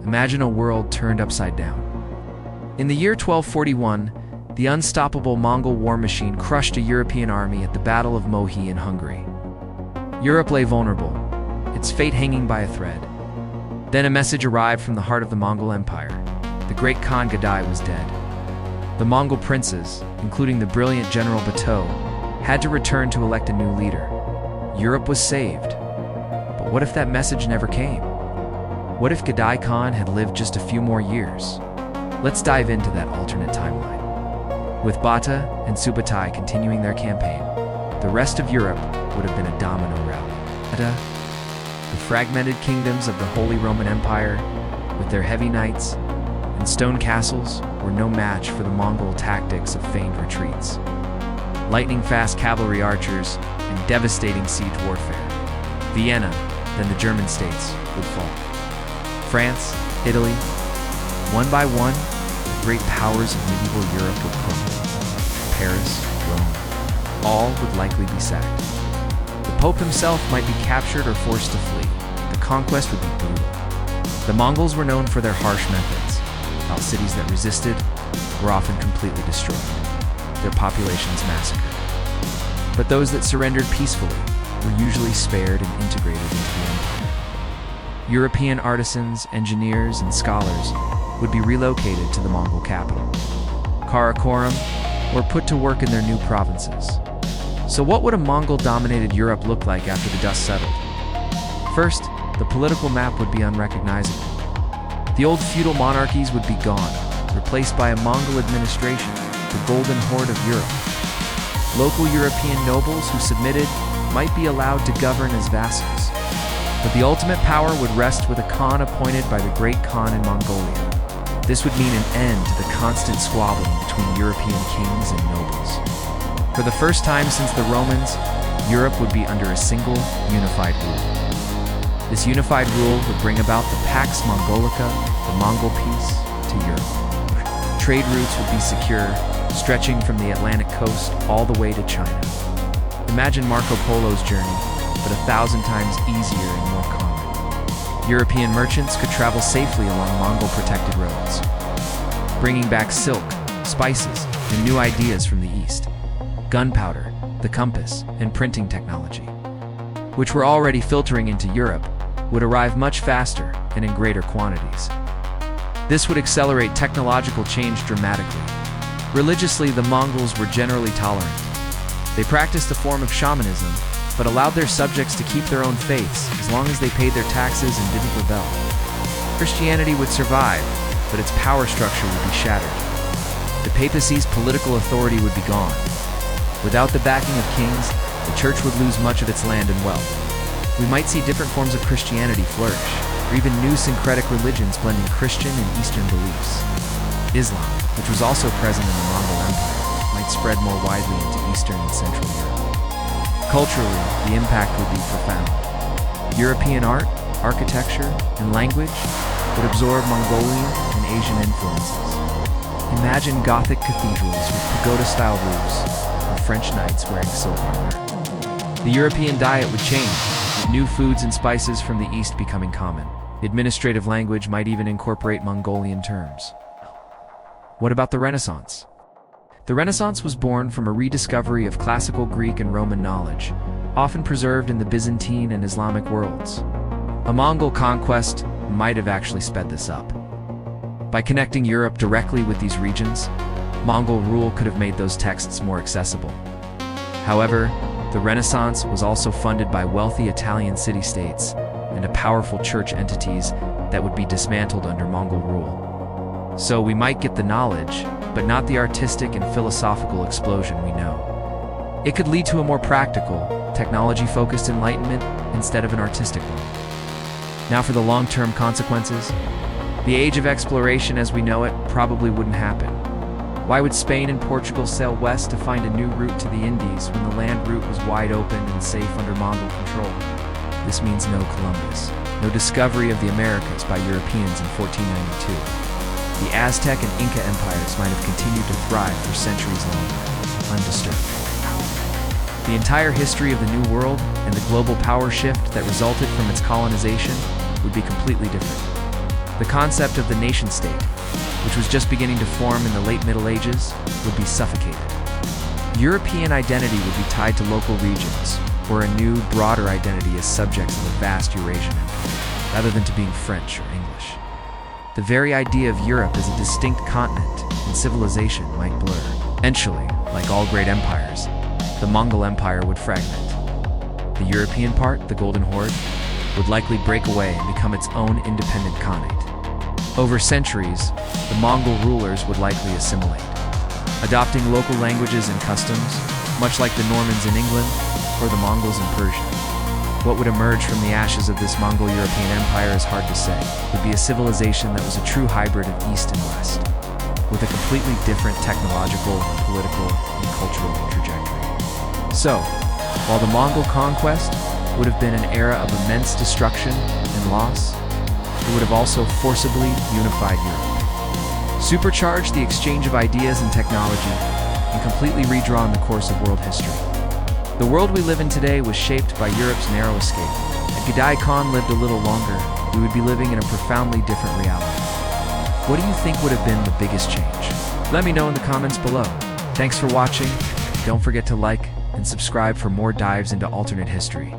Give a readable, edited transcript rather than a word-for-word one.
Imagine a world turned upside down. In the year 1241, the unstoppable Mongol war machine crushed a European army at the Battle of Mohi in Hungary. Europe lay vulnerable, its fate hanging by a thread. Then a message arrived from the heart of the Mongol Empire. The great Khan Gadai was dead. The Mongol princes, including the brilliant General Bateau, had to return to elect a new leader. Europe was saved. But what if that message never came? What if Gadai Khan had lived just a few more years? Let's dive into that alternate timeline. With Bata and Subutai continuing their campaign, the rest of Europe would have been a domino rally. The fragmented kingdoms of the Holy Roman Empire, with their heavy knights and stone castles, were no match for the Mongol tactics of feigned retreats. Lightning-fast cavalry archers and devastating siege warfare. Vienna, then the German states, would fall. France, Italy, one by one, the great powers of medieval Europe would crumble. Paris, Rome, all would likely be sacked. The Pope himself might be captured or forced to flee. The conquest would be brutal. The Mongols were known for their harsh methods, while cities that resisted were often completely destroyed, their populations massacred. But those that surrendered peacefully were usually spared and integrated into the empire. European artisans, engineers, and scholars would be relocated to the Mongol capital, Karakoram, or put to work in their new provinces. So what would a Mongol-dominated Europe look like after the dust settled? First, the political map would be unrecognizable. The old feudal monarchies would be gone, replaced by a Mongol administration, the Golden Horde of Europe. Local European nobles who submitted might be allowed to govern as vassals. But the ultimate power would rest with a Khan appointed by the Great Khan in Mongolia. This would mean an end to the constant squabbling between European kings and nobles. For the first time since the Romans, Europe would be under a single, unified rule. This unified rule would bring about the Pax Mongolica, the Mongol peace, to Europe. Trade routes would be secure, stretching from the Atlantic coast all the way to China. Imagine Marco Polo's journey, but 1,000 times easier and more common. European merchants could travel safely along Mongol-protected roads, bringing back silk, spices, and new ideas from the east. Gunpowder, the compass, and printing technology, which were already filtering into Europe, would arrive much faster and in greater quantities. This would accelerate technological change dramatically. Religiously, the Mongols were generally tolerant. They practiced a form of shamanism, but allowed their subjects to keep their own faiths as long as they paid their taxes and didn't rebel. Christianity would survive, but its power structure would be shattered. The papacy's political authority would be gone. Without the backing of kings, the church would lose much of its land and wealth. We might see different forms of Christianity flourish, or even new syncretic religions blending Christian and Eastern beliefs. Islam, which was also present in the Mongol Empire, might spread more widely into Eastern and Central Europe. Culturally, the impact would be profound. European art, architecture, and language would absorb Mongolian and Asian influences. Imagine Gothic cathedrals with pagoda-style roofs, or French knights wearing silk armor. The European diet would change, with new foods and spices from the East becoming common. Administrative language might even incorporate Mongolian terms. What about the Renaissance? The Renaissance was born from a rediscovery of classical Greek and Roman knowledge, often preserved in the Byzantine and Islamic worlds. A Mongol conquest might have actually sped this up. By connecting Europe directly with these regions, Mongol rule could have made those texts more accessible. However, the Renaissance was also funded by wealthy Italian city-states and powerful church entities that would be dismantled under Mongol rule. So we might get the knowledge, but not the artistic and philosophical explosion we know. It could lead to a more practical, technology-focused enlightenment instead of an artistic one. Now for the long-term consequences. The age of exploration as we know it probably wouldn't happen. Why would Spain and Portugal sail west to find a new route to the Indies when the land route was wide open and safe under Mongol control? This means no Columbus, no discovery of the Americas by Europeans in 1492. The Aztec and Inca empires might have continued to thrive for centuries longer, undisturbed. The entire history of the New World and the global power shift that resulted from its colonization would be completely different. The concept of the nation-state, which was just beginning to form in the late Middle Ages, would be suffocated. European identity would be tied to local regions, or a new, broader identity as subjects of a vast Eurasian empire, rather than to being French or English. The very idea of Europe as a distinct continent and civilization might blur. Eventually, like all great empires, the Mongol Empire would fragment. The European part, the Golden Horde, would likely break away and become its own independent khanate. Over centuries, the Mongol rulers would likely assimilate, adopting local languages and customs, much like the Normans in England or the Mongols in Persia. What would emerge from the ashes of this Mongol-European empire is hard to say. It would be a civilization that was a true hybrid of East and West, with a completely different technological, political, and cultural trajectory. So, while the Mongol conquest would have been an era of immense destruction and loss, it would have also forcibly unified Europe, supercharged the exchange of ideas and technology, and completely redrawn the course of world history. The world we live in today was shaped by Europe's narrow escape. Had Genghis Khan lived a little longer, we would be living in a profoundly different reality. What do you think would have been the biggest change? Let me know in the comments below. Thanks for watching. Don't forget to like and subscribe for more dives into alternate history.